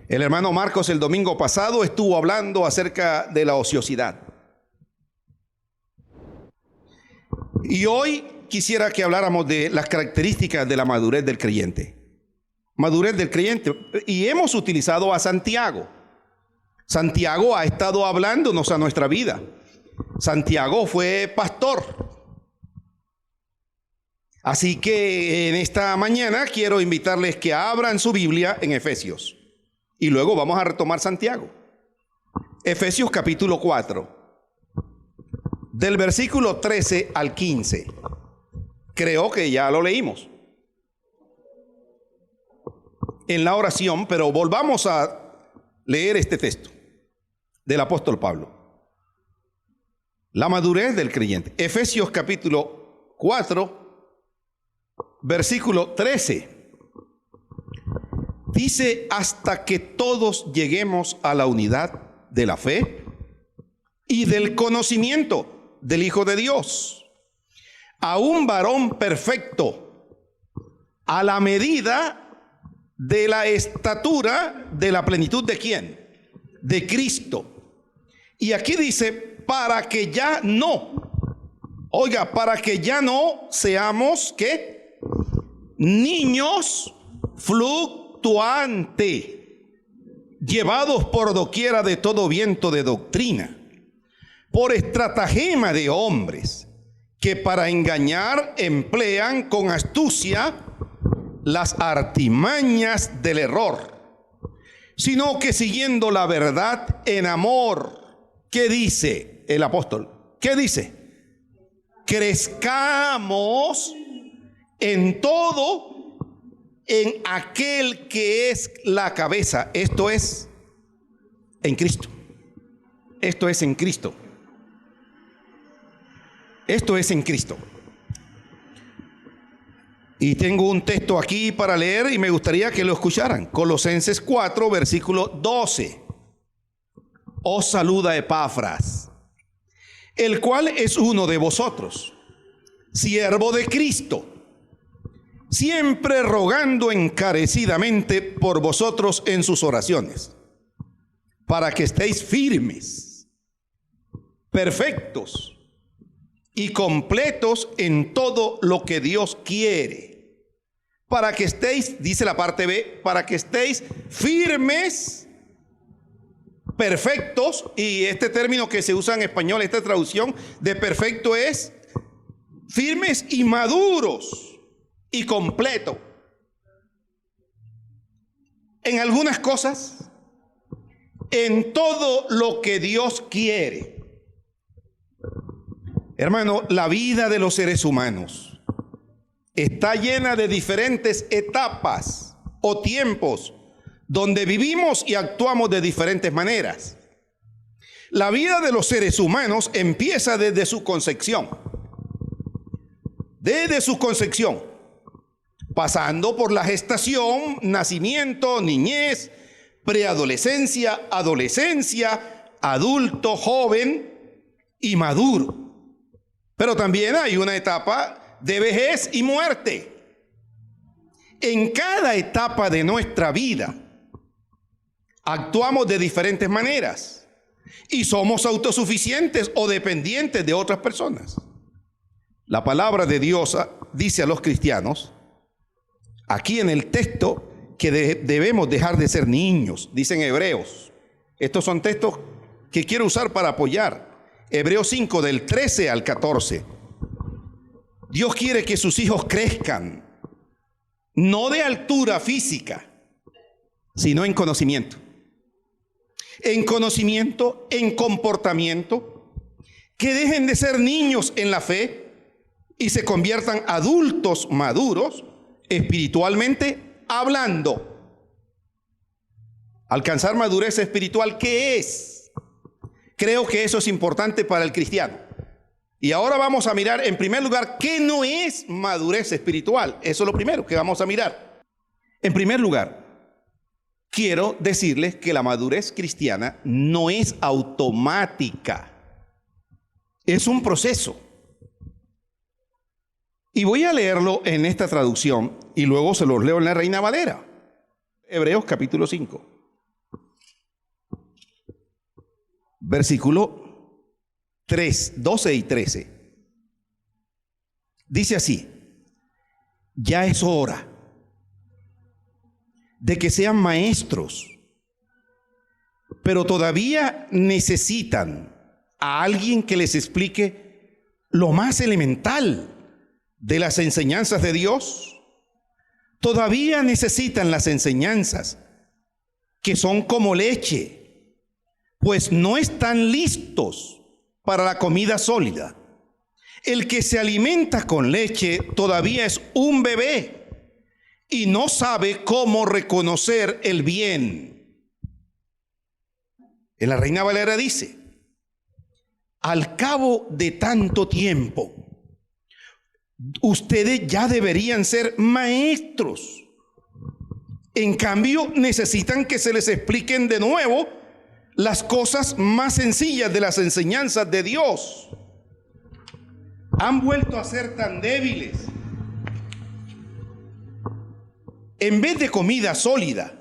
El hermano Marcos el domingo pasado estuvo hablando acerca de la ociosidad. Y hoy quisiera que habláramos de las características de la madurez del creyente. Madurez del creyente. Y hemos utilizado a Santiago. Santiago ha estado hablándonos a nuestra vida. Santiago fue pastor. Así que en esta mañana quiero invitarles que abran su Biblia en Efesios. Y luego vamos a retomar Santiago. Efesios capítulo 4. Del versículo 13 al 15. Creo que ya lo leímos en la oración, pero volvamos a leer este texto del apóstol Pablo. La madurez del creyente. Efesios capítulo 4, versículo 13. Dice: hasta que todos lleguemos a la unidad de la fe y del conocimiento del Hijo de Dios, a un varón perfecto, a la medida de la estatura de la plenitud ¿de quién? De Cristo. Y aquí dice: para que ya no, oiga, para que ya no seamos, ¿qué? Niños fluctuantes, llevados por doquiera de todo viento de doctrina, por estratagema de hombres, que para engañar emplean con astucia las artimañas del error, sino que siguiendo la verdad en amor. ¿Qué dice el apóstol? ¿Qué dice? Crezcamos en todo en aquel que es la cabeza. Esto es en Cristo. Esto es en Cristo. Esto es en Cristo. Y tengo un texto aquí para leer y me gustaría que lo escucharan. Colosenses 4, versículo 12. Os saluda Epafras, el cual es uno de vosotros, siervo de Cristo, siempre rogando encarecidamente por vosotros en sus oraciones, para que estéis firmes, perfectos y completos en todo lo que Dios quiere, para que estéis, dice la parte B, para que estéis firmes, perfectos. Y este término que se usa en español, esta traducción de perfecto es firmes y maduros y completo en algunas cosas, en todo lo que Dios quiere. Hermano, la vida de los seres humanos está llena de diferentes etapas o tiempos donde vivimos y actuamos de diferentes maneras. La vida de los seres humanos empieza desde su concepción. Desde su concepción, pasando por la gestación, nacimiento, niñez, preadolescencia, adolescencia, adulto, joven y maduro. Pero también hay una etapa de vejez y muerte. En cada etapa de nuestra vida actuamos de diferentes maneras y somos autosuficientes o dependientes de otras personas. La palabra de Dios dice a los cristianos, aquí en el texto, que debemos dejar de ser niños, dicen Hebreos. Estos son textos que quiero usar para apoyar. Hebreos 5, del 13 al 14. Dios quiere que sus hijos crezcan, no de altura física, sino en conocimiento. En conocimiento, en comportamiento, que dejen de ser niños en la fe y se conviertan adultos maduros, espiritualmente hablando. Alcanzar madurez espiritual, ¿qué es? Creo que eso es importante para el cristiano. Y ahora vamos a mirar en primer lugar qué no es madurez espiritual. Eso es lo primero que vamos a mirar. En primer lugar, quiero decirles que la madurez cristiana no es automática. Es un proceso. Y voy a leerlo en esta traducción y luego se los leo en la Reina Valera. Hebreos capítulo 5. versículo 12 y 13. Dice así: ya es hora de que sean maestros, pero todavía necesitan a alguien que les explique lo más elemental de las enseñanzas de Dios. Todavía necesitan las enseñanzas que son como leche, pues no están listos para la comida sólida. El que se alimenta con leche todavía es un bebé y no sabe cómo reconocer el bien. En la Reina Valera dice: al cabo de tanto tiempo, ustedes ya deberían ser maestros. En cambio, necesitan que se les expliquen de nuevo las cosas más sencillas de las enseñanzas de Dios. Han vuelto a ser tan débiles. En vez de comida sólida,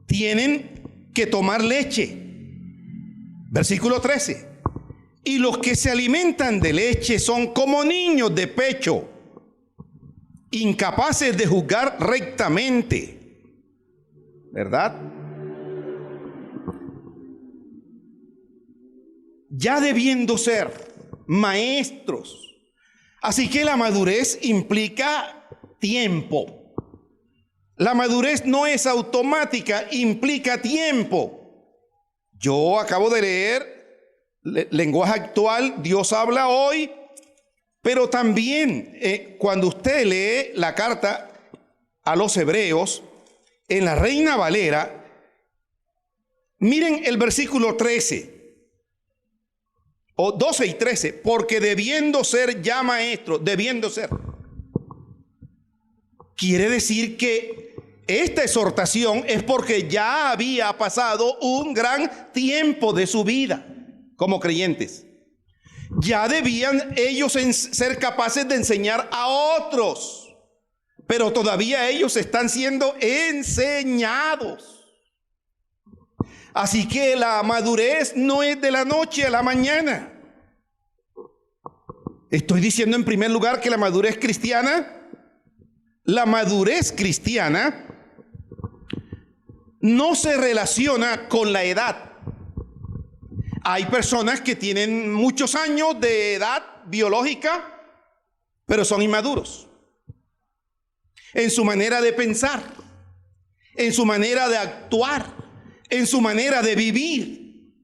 tienen que tomar leche. Versículo 13. Y los que se alimentan de leche son como niños de pecho, incapaces de juzgar rectamente. ¿Verdad? Ya debiendo ser maestros. Así que la madurez implica tiempo. La madurez no es automática, implica tiempo. Yo acabo de leer lenguaje actual, Dios habla hoy, pero también cuando usted lee la carta a los hebreos en la Reina Valera, miren el versículo 13 o 12 y 13, porque debiendo ser ya maestro, debiendo ser, quiere decir que esta exhortación es porque ya había pasado un gran tiempo de su vida como creyentes. Ya debían ellos ser capaces de enseñar a otros, pero todavía ellos están siendo enseñados. Así que la madurez no es de la noche a la mañana. Estoy diciendo en primer lugar que la madurez cristiana no se relaciona con la edad. Hay personas que tienen muchos años de edad biológica, pero son inmaduros en su manera de pensar, en su manera de actuar, en su manera de vivir.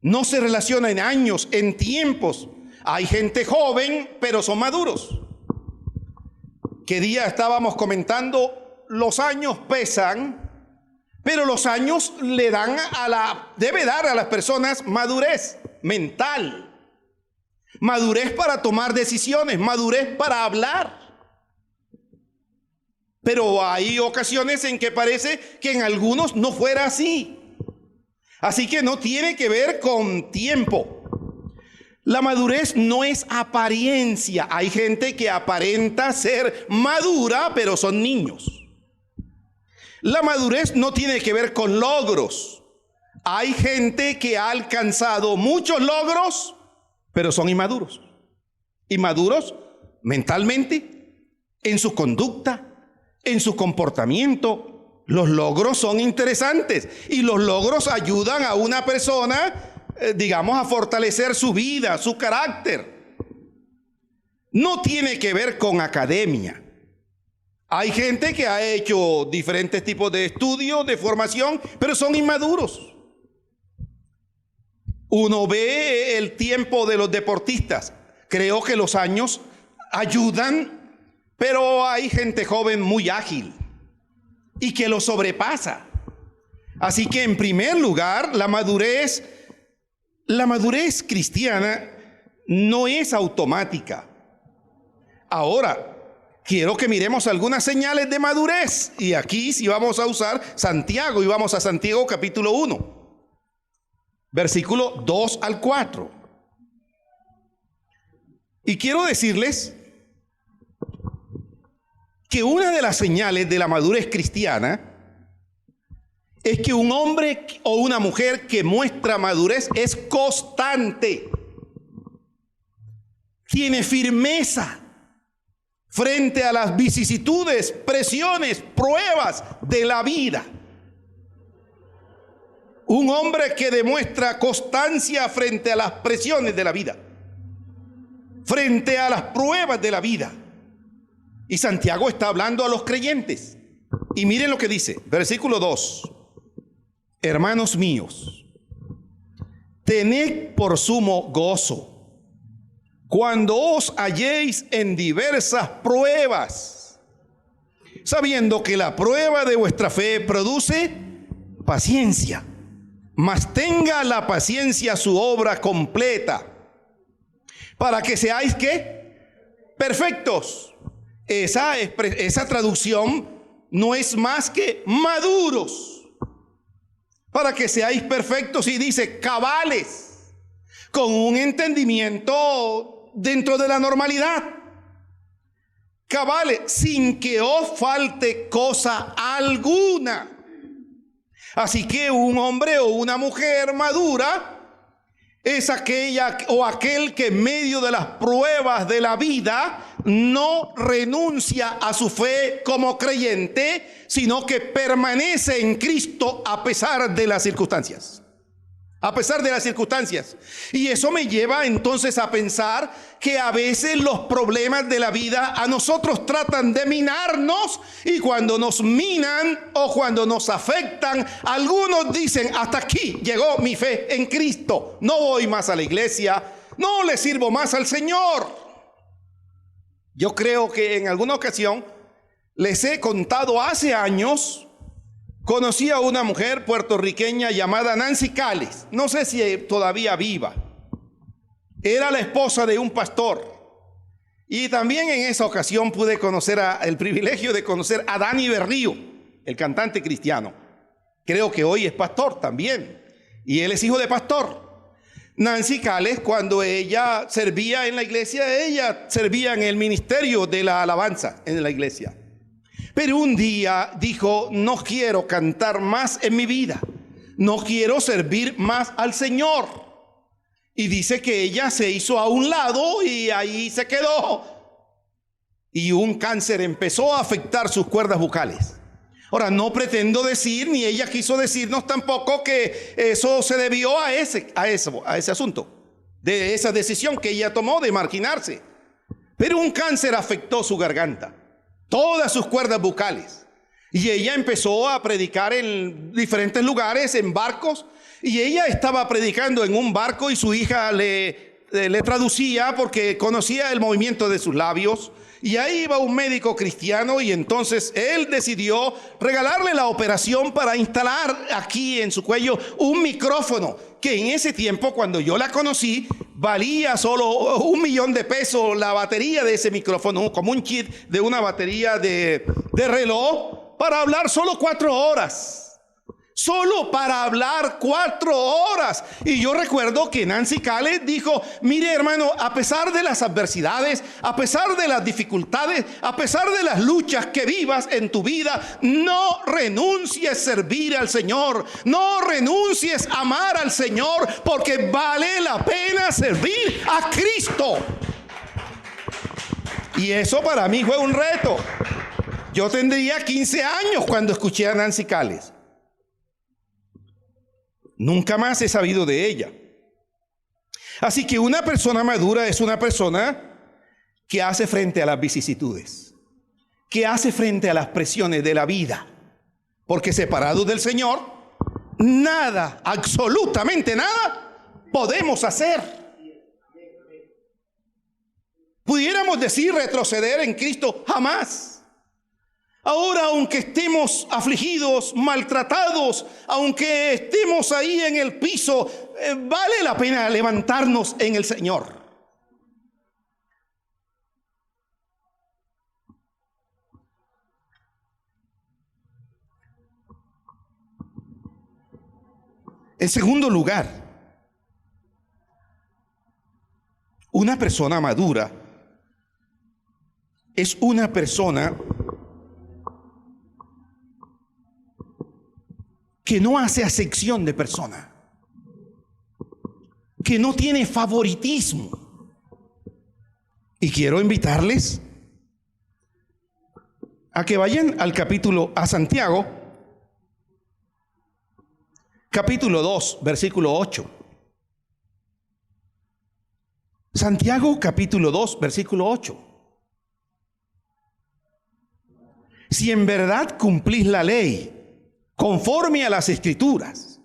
No se relaciona en años, en tiempos. Hay gente joven, pero son maduros. ¿Qué día estábamos comentando? Los años pesan, pero los años debe dar a las personas madurez mental, madurez para tomar decisiones, madurez para hablar. Pero hay ocasiones en que parece que en algunos no fuera así. Así que no tiene que ver con tiempo. La madurez no es apariencia. Hay gente que aparenta ser madura, pero son niños. La madurez no tiene que ver con logros. Hay gente que ha alcanzado muchos logros, pero son inmaduros. Inmaduros mentalmente, en su conducta, en su comportamiento. Los logros son interesantes y los logros ayudan a una persona, a fortalecer su vida, su carácter. No tiene que ver con academia. Hay gente que ha hecho diferentes tipos de estudios, de formación, pero son inmaduros. Uno ve el tiempo de los deportistas. Creo que los años ayudan, pero hay gente joven muy ágil y que lo sobrepasa. Así que en primer lugar, la madurez cristiana no es automática. Ahora, quiero que miremos algunas señales de madurez. Y aquí sí vamos a usar Santiago y vamos a Santiago capítulo 1, versículo 2 al 4. Y quiero decirles que una de las señales de la madurez cristiana es que un hombre o una mujer que muestra madurez es constante, tiene firmeza frente a las vicisitudes, presiones, pruebas de la vida. Un hombre que demuestra constancia frente a las presiones de la vida, frente a las pruebas de la vida. Y Santiago está hablando a los creyentes. Y miren lo que dice, versículo 2. Hermanos míos, tened por sumo gozo cuando os halléis en diversas pruebas, sabiendo que la prueba de vuestra fe produce paciencia. Mas tenga la paciencia su obra completa, para que seáis ¿qué? Perfectos. Esa traducción no es más que maduros, para que seáis perfectos, y dice cabales, con un entendimiento dentro de la normalidad, cabales, sin que os falte cosa alguna. Así que un hombre o una mujer madura es aquella o aquel que en medio de las pruebas de la vida no renuncia a su fe como creyente, sino que permanece en Cristo a pesar de las circunstancias. A pesar de las circunstancias. Y eso me lleva entonces a pensar que a veces los problemas de la vida a nosotros tratan de minarnos, y cuando nos minan o cuando nos afectan, algunos dicen: hasta aquí llegó mi fe en Cristo, no voy más a la iglesia, no le sirvo más al Señor. Yo creo que en alguna ocasión les he contado, hace años conocí a una mujer puertorriqueña llamada Nancy Cales. No sé si todavía viva. Era la esposa de un pastor. Y también en esa ocasión pude el privilegio de conocer a Dani Berrío, el cantante cristiano. Creo que hoy es pastor también. Y él es hijo de pastor. Nancy Cales, cuando ella servía en la iglesia, ella servía en el ministerio de la alabanza en la iglesia. Pero un día dijo: no quiero cantar más en mi vida, no quiero servir más al Señor. Y dice que ella se hizo a un lado y ahí se quedó. Y un cáncer empezó a afectar sus cuerdas vocales. Ahora, no pretendo decir, ni ella quiso decirnos tampoco, que eso se debió a ese asunto, de esa decisión que ella tomó de marginarse. Pero un cáncer afectó su garganta, todas sus cuerdas vocales, y ella empezó a predicar en diferentes lugares, en barcos, y ella estaba predicando en un barco y su hija le traducía porque conocía el movimiento de sus labios. Y ahí iba un médico cristiano, y entonces él decidió regalarle la operación para instalar aquí en su cuello un micrófono que en ese tiempo, cuando yo la conocí, valía solo $1,000,000 la batería de ese micrófono, como un kit de una batería de reloj, para hablar solo 4 horas. Solo para hablar 4 horas. Y yo recuerdo que Nancy Cales dijo: mire, hermano, a pesar de las adversidades, a pesar de las dificultades, a pesar de las luchas que vivas en tu vida, no renuncies a servir al Señor, no renuncies a amar al Señor, porque vale la pena servir a Cristo. Y eso para mí fue un reto. Yo tendría 15 años cuando escuché a Nancy Cales. Nunca más he sabido de ella. Así que una persona madura es una persona que hace frente a las vicisitudes, que hace frente a las presiones de la vida, porque separados del Señor, nada, absolutamente nada, podemos hacer. Pudiéramos decir retroceder en Cristo, jamás. Ahora, aunque estemos afligidos, maltratados, aunque estemos ahí en el piso, vale la pena levantarnos en el Señor. En segundo lugar, una persona madura es una persona que no hace acepción de persona, que no tiene favoritismo. Y quiero invitarles a que vayan a Santiago, capítulo 2, versículo 8. Santiago, capítulo 2, versículo 8. Si en verdad cumplís la ley conforme a las Escrituras,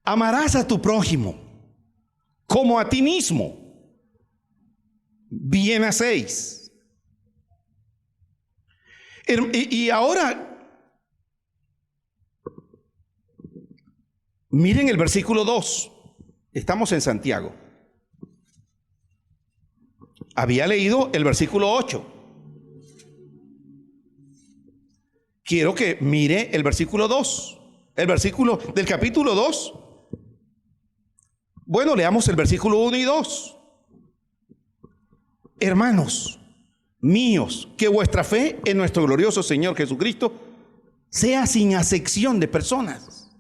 amarás a tu prójimo como a ti mismo, bien hacéis. Y ahora, miren el versículo 2. Estamos en Santiago. Había leído el versículo 8. Quiero que mire el versículo 2. El versículo del capítulo 2. Bueno, leamos el versículo 1 y 2. Hermanos míos, que vuestra fe en nuestro glorioso Señor Jesucristo sea sin acepción de personas.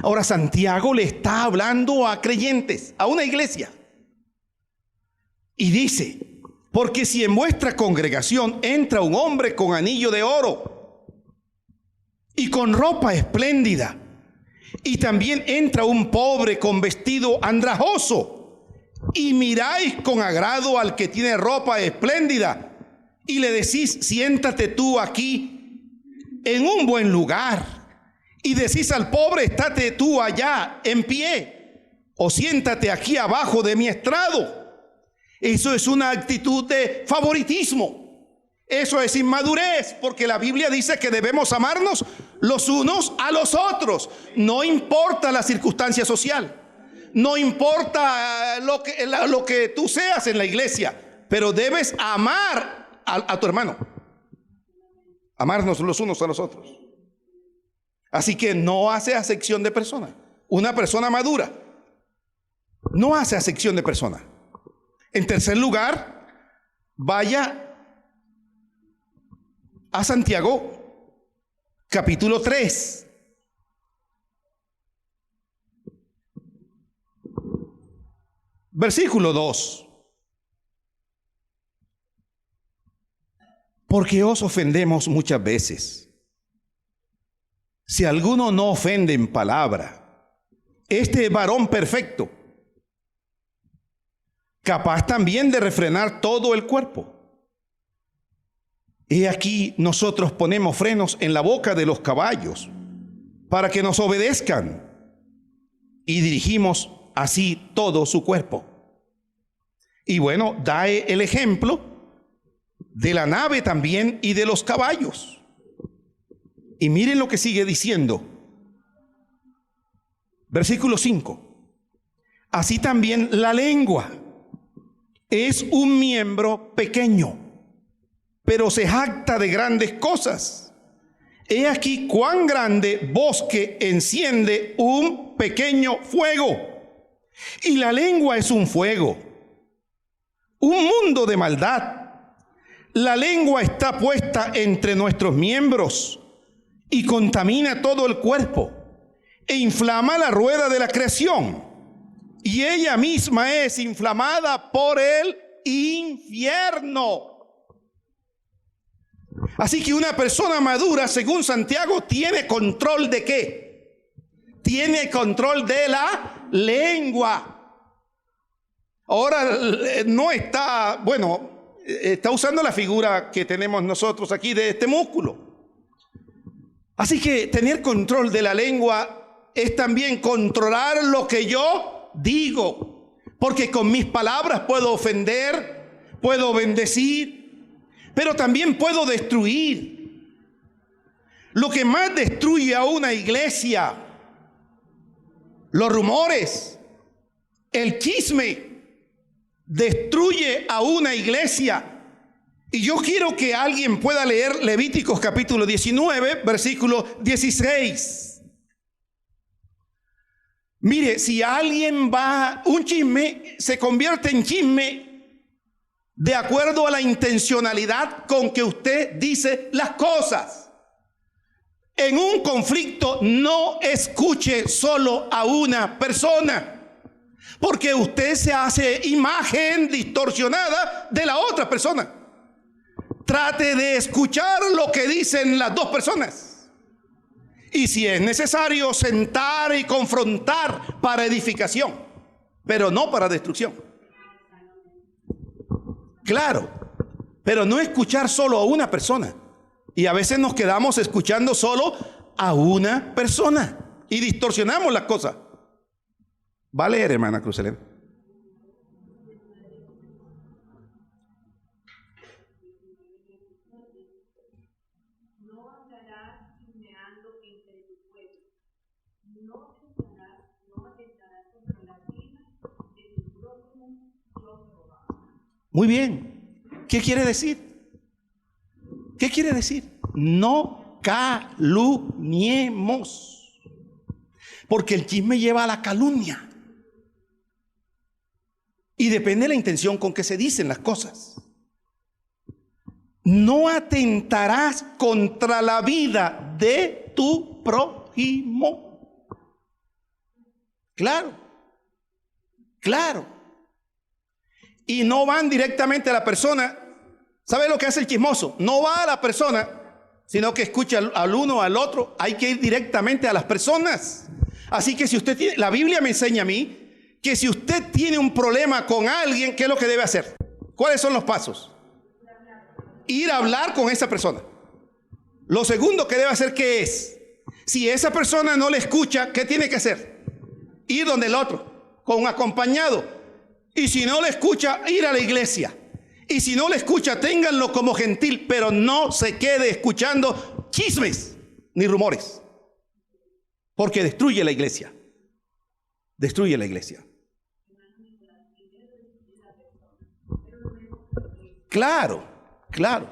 Ahora Santiago le está hablando a creyentes, a una iglesia. Y dice, porque si en vuestra congregación entra un hombre con anillo de oro y con ropa espléndida, y también entra un pobre con vestido andrajoso, y miráis con agrado al que tiene ropa espléndida, y le decís, siéntate tú aquí en un buen lugar, y decís al pobre, estate tú allá en pie, o siéntate aquí abajo de mi estrado. Eso es una actitud de favoritismo. Eso es inmadurez, porque la Biblia dice que debemos amarnos los unos a los otros. No importa la circunstancia social, no importa lo que tú seas en la iglesia, pero debes amar a tu hermano. Amarnos los unos a los otros. Así que no hace acepción de persona. Una persona madura no hace acepción de persona. En tercer lugar, vaya a Santiago, capítulo 3. Versículo 2. Porque os ofendemos muchas veces. Si alguno no ofende en palabra, este varón perfecto, capaz también de refrenar todo el cuerpo. He aquí nosotros ponemos frenos en la boca de los caballos para que nos obedezcan, y dirigimos así todo su cuerpo. Y bueno, da el ejemplo de la nave también y de los caballos. Y miren lo que sigue diciendo. Versículo 5. Así también la lengua es un miembro pequeño, pero se jacta de grandes cosas. He aquí cuán grande bosque enciende un pequeño fuego. Y la lengua es un fuego, un mundo de maldad. La lengua está puesta entre nuestros miembros y contamina todo el cuerpo e inflama la rueda de la creación, y ella misma es inflamada por el infierno. Así que una persona madura, según Santiago, tiene control ¿de qué? Tiene control de la lengua. Ahora no está, bueno, está usando la figura que tenemos nosotros aquí de este músculo. Así que tener control de la lengua es también controlar lo que yo digo, porque con mis palabras puedo ofender, puedo bendecir, pero también puedo destruir. Lo que más destruye a una iglesia, los rumores, el chisme, destruye a una iglesia. Y yo quiero que alguien pueda leer Levíticos capítulo 19, versículo 16. Mire, si alguien un chisme se convierte en chisme de acuerdo a la intencionalidad con que usted dice las cosas. En un conflicto no escuche solo a una persona, porque usted se hace imagen distorsionada de la otra persona. Trate de escuchar lo que dicen las dos personas. Y si es necesario, sentar y confrontar para edificación, pero no para destrucción. Claro, pero no escuchar solo a una persona. Y a veces nos quedamos escuchando solo a una persona y distorsionamos las cosas. Va a leer, hermana Cruz Helena. No andarás chismeando entre tu pueblo. No atentarás contra la vida de tu prójimo, yo Jehová. Muy bien. ¿Qué quiere decir? ¿Qué quiere decir? No calumniemos. Porque el chisme lleva a la calumnia. Y depende de la intención con que se dicen las cosas. No atentarás contra la vida de tu prójimo. Claro, claro. Y no van directamente a la persona. ¿Sabe lo que hace el chismoso? No va a la persona, sino que escucha al uno, al otro. Hay que ir directamente a las personas. Así que si usted tiene, la Biblia me enseña a mí que si usted tiene un problema con alguien, ¿qué es lo que debe hacer? ¿Cuáles son los pasos? Ir a hablar con esa persona. Lo segundo que debe hacer, ¿qué es? Si esa persona no le escucha, ¿qué tiene que hacer? Ir donde el otro, con un acompañado. Y si no le escucha, ir a la iglesia. Y si no le escucha, ténganlo como gentil, pero no se quede escuchando chismes ni rumores, porque destruye la iglesia. Destruye la iglesia. Claro, claro.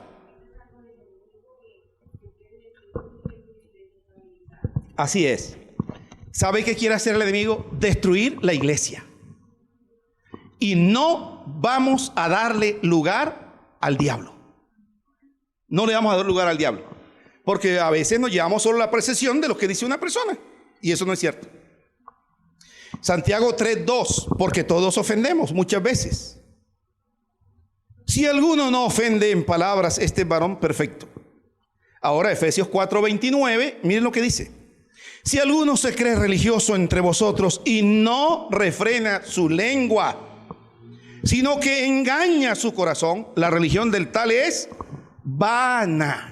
Así es. ¿Sabe qué quiere hacer el enemigo? Destruir la iglesia. Y no vamos a darle lugar al diablo. No le vamos a dar lugar al diablo. Porque a veces nos llevamos solo la percepción de lo que dice una persona. Y eso no es cierto. Santiago 3:2, porque todos ofendemos muchas veces. Si alguno no ofende en palabras, este es varón perfecto. Ahora Efesios 4:29, miren lo que dice. Si alguno se cree religioso entre vosotros y no refrena su lengua, sino que engaña su corazón, la religión del tal es vana.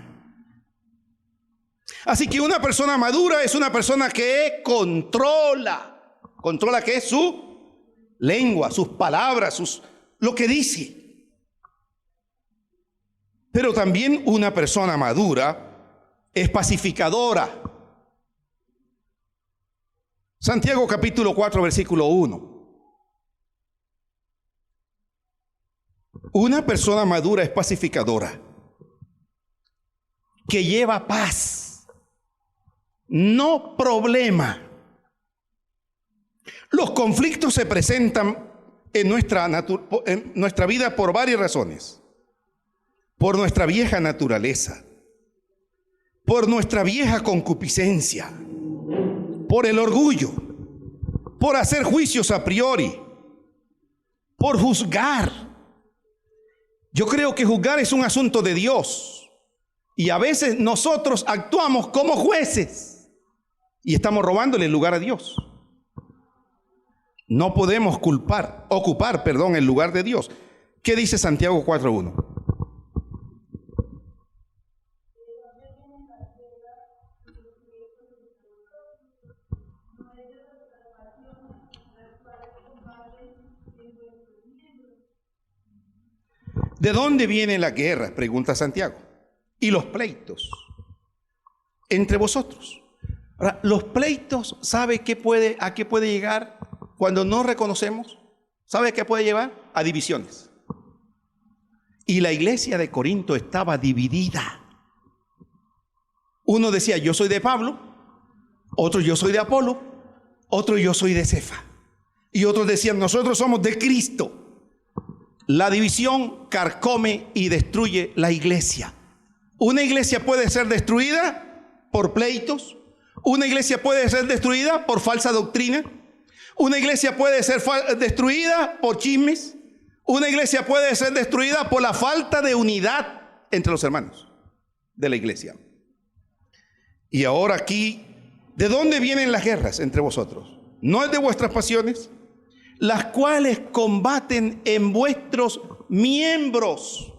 Así que una persona madura es una persona que controla que es su lengua, sus palabras, lo que dice. Pero también una persona madura es pacificadora. Santiago capítulo 4 versículo 1. Una persona madura es pacificadora, que lleva paz, no problema. Los conflictos se presentan en nuestra vida por varias razones. Por nuestra vieja naturaleza, por nuestra vieja concupiscencia, por el orgullo, por hacer juicios a priori, por juzgar. Yo creo que juzgar es un asunto de Dios y a veces nosotros actuamos como jueces y estamos robándole el lugar a Dios. No podemos ocupar el lugar de Dios. ¿Qué dice Santiago 4:1? ¿De dónde vienen las guerras? Pregunta Santiago. Y los pleitos entre vosotros. Ahora, los pleitos, ¿sabe a qué puede llegar cuando no reconocemos? ¿Sabe a qué puede llevar? A divisiones. Y la iglesia de Corinto estaba dividida. Uno decía, yo soy de Pablo, otro yo soy de Apolo, otro yo soy de Cefa. Y otros decían, nosotros somos de Cristo. La división carcome y destruye la iglesia. ¿Una iglesia puede ser destruida? por pleitos. Una iglesia puede ser destruida por falsa doctrina. Una iglesia puede ser destruida por chismes. Una iglesia puede ser destruida por la falta de unidad entre los hermanos de la iglesia. Y ahora aquí, ¿de dónde vienen las guerras entre vosotros? ¿No es de vuestras pasiones, las cuales combaten en vuestros miembros?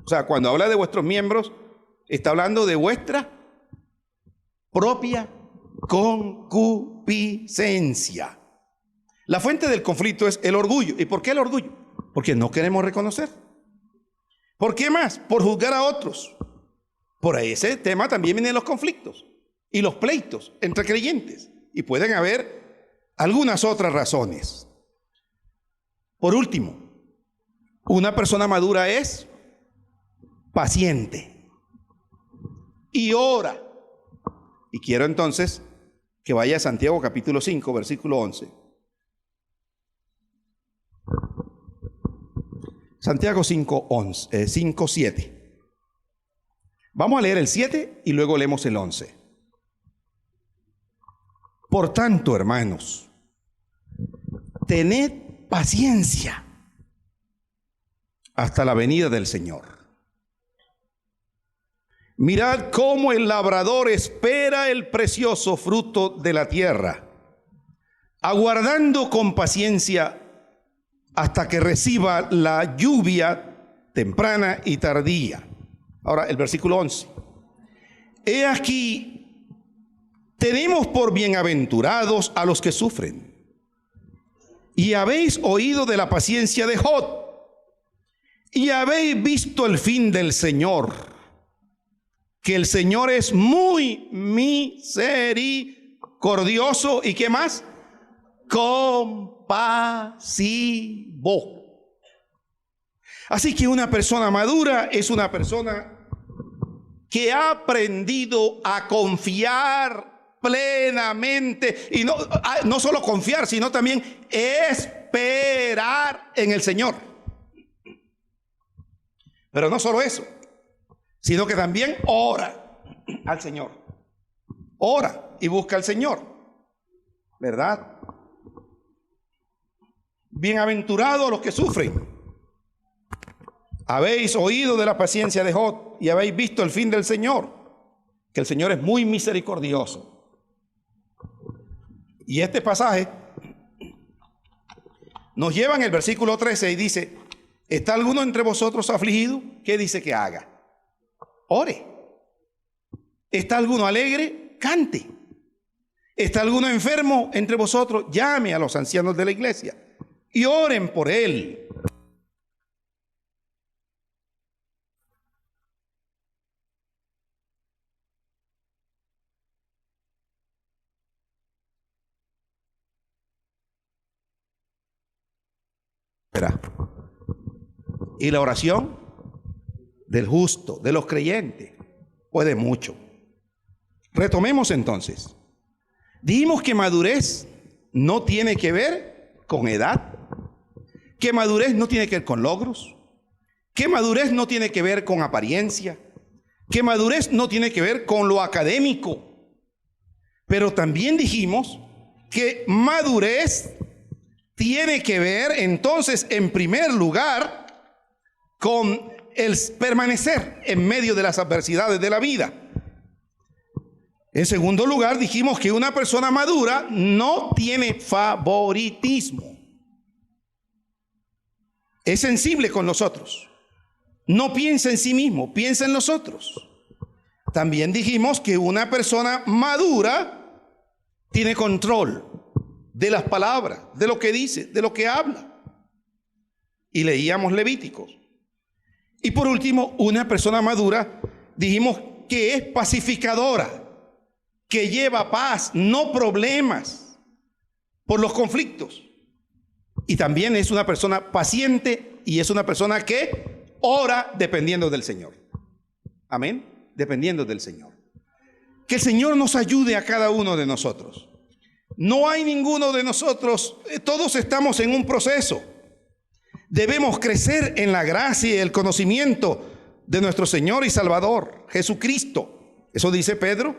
O sea, cuando habla de vuestros miembros, está hablando de vuestra propia concupiscencia. La fuente del conflicto es el orgullo. ¿Y por qué el orgullo? Porque no queremos reconocer. ¿Por qué más? Por juzgar a otros. Por ese tema también vienen los conflictos y los pleitos entre creyentes. Y pueden haber algunas otras razones. Por último, una persona madura es paciente y ora. Y quiero entonces que vaya a Santiago capítulo 5, versículo 11. Santiago 5, 7. Vamos a leer el 7 y luego leemos el 11. Por tanto, hermanos, tened paciencia hasta la venida del Señor. Mirad cómo el labrador espera el precioso fruto de la tierra, aguardando con paciencia hasta que reciba la lluvia temprana y tardía. Ahora el versículo 11. He aquí, tenemos por bienaventurados a los que sufren. Y habéis oído de la paciencia de Job, y habéis visto el fin del Señor, que el Señor es muy misericordioso. ¿Y qué más? Compasivo. Así que una persona madura es una persona que ha aprendido a confiar plenamente, y no solo confiar, sino también esperar en el Señor. Pero no solo eso, sino que también ora al Señor. Ora y busca al Señor, ¿verdad? Bienaventurados los que sufren. Habéis oído de la paciencia de Job y habéis visto el fin del Señor, que el Señor es muy misericordioso. Y este pasaje nos lleva en el versículo 13 y dice: ¿está alguno entre vosotros afligido? ¿Qué dice que haga? Ore. ¿Está alguno alegre? Cante. ¿Está alguno enfermo entre vosotros? Llame a los ancianos de la iglesia y oren por él. Y la oración del justo, de los creyentes, puede mucho. Retomemos entonces. Dijimos que madurez no tiene que ver con edad, que madurez no tiene que ver con logros, que madurez no tiene que ver con apariencia, que madurez no tiene que ver con lo académico. Pero también dijimos que madurez tiene que ver entonces, en primer lugar, con el permanecer en medio de las adversidades de la vida. En segundo lugar, dijimos que una persona madura no tiene favoritismo. Es sensible con los otros. No piensa en sí mismo, piensa en los otros. También dijimos que una persona madura tiene control de las palabras, de lo que dice, de lo que habla. Y leíamos Levíticos. Y por último, una persona madura, dijimos que es pacificadora, que lleva paz, no problemas por los conflictos. Y también es una persona paciente y es una persona que ora dependiendo del Señor. Amén, dependiendo del Señor. Que el Señor nos ayude a cada uno de nosotros. No hay ninguno de nosotros, todos estamos en un proceso. Debemos crecer en la gracia y el conocimiento de nuestro Señor y Salvador, Jesucristo. Eso dice Pedro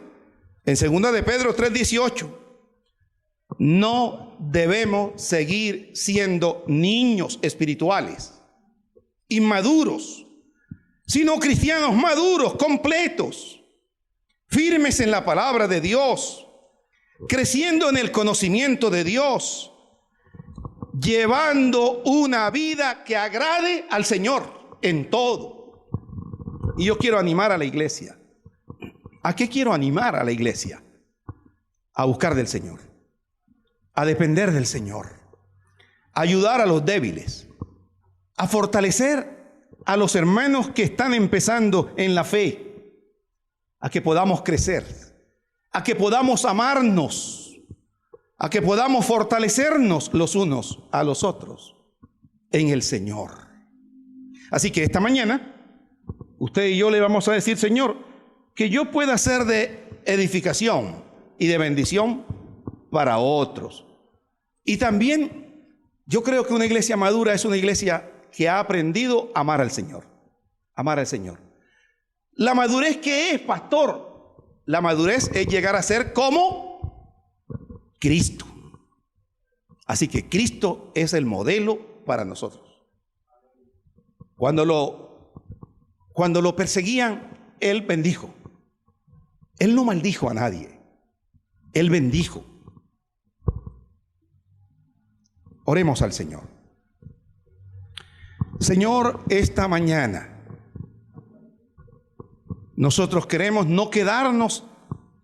En 2 de Pedro 3:18, no debemos seguir siendo niños espirituales, inmaduros, sino cristianos maduros, completos, firmes en la palabra de Dios, creciendo en el conocimiento de Dios, llevando una vida que agrade al Señor en todo. Y yo quiero animar a la iglesia. ¿A qué quiero animar a la iglesia? A buscar del Señor, a depender del Señor, a ayudar a los débiles, a fortalecer a los hermanos que están empezando en la fe, a que podamos crecer, a que podamos amarnos, a que podamos fortalecernos los unos a los otros en el Señor. Así que esta mañana, usted y yo le vamos a decir: Señor, que yo pueda ser de edificación y de bendición para otros. Y también yo creo que una iglesia madura es una iglesia que ha aprendido a amar al Señor. Amar al Señor. La madurez, ¿qué es, pastor? La madurez es llegar a ser como Cristo. Así que Cristo es el modelo para nosotros. Cuando lo perseguían, Él bendijo. Él no maldijo a nadie. Él bendijo. Oremos al Señor. Señor, esta mañana nosotros queremos no quedarnos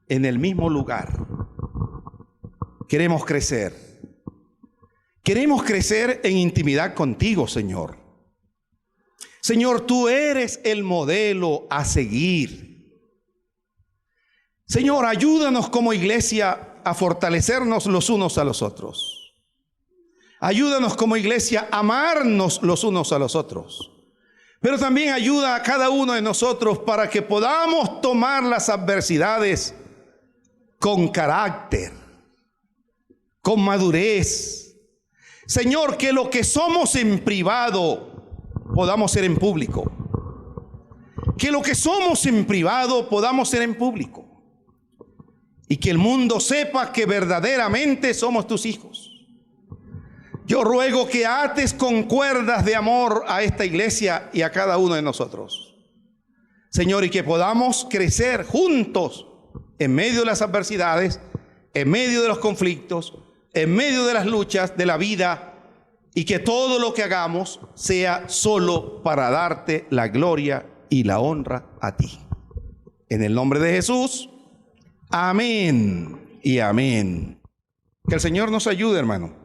en el mismo lugar. Queremos crecer. Queremos crecer en intimidad contigo, Señor. Señor, tú eres el modelo a seguir. Señor, ayúdanos como iglesia a fortalecernos los unos a los otros. Ayúdanos como iglesia a amarnos los unos a los otros. Pero también ayuda a cada uno de nosotros para que podamos tomar las adversidades con carácter, con madurez. Señor, que lo que somos en privado podamos ser en público. Que lo que somos en privado podamos ser en público. Y que el mundo sepa que verdaderamente somos tus hijos. Yo ruego que ates con cuerdas de amor a esta iglesia y a cada uno de nosotros, Señor, y que podamos crecer juntos en medio de las adversidades, en medio de los conflictos, en medio de las luchas de la vida, y que todo lo que hagamos sea solo para darte la gloria y la honra a ti. En el nombre de Jesús, amén y amén. Que el Señor nos ayude, hermano.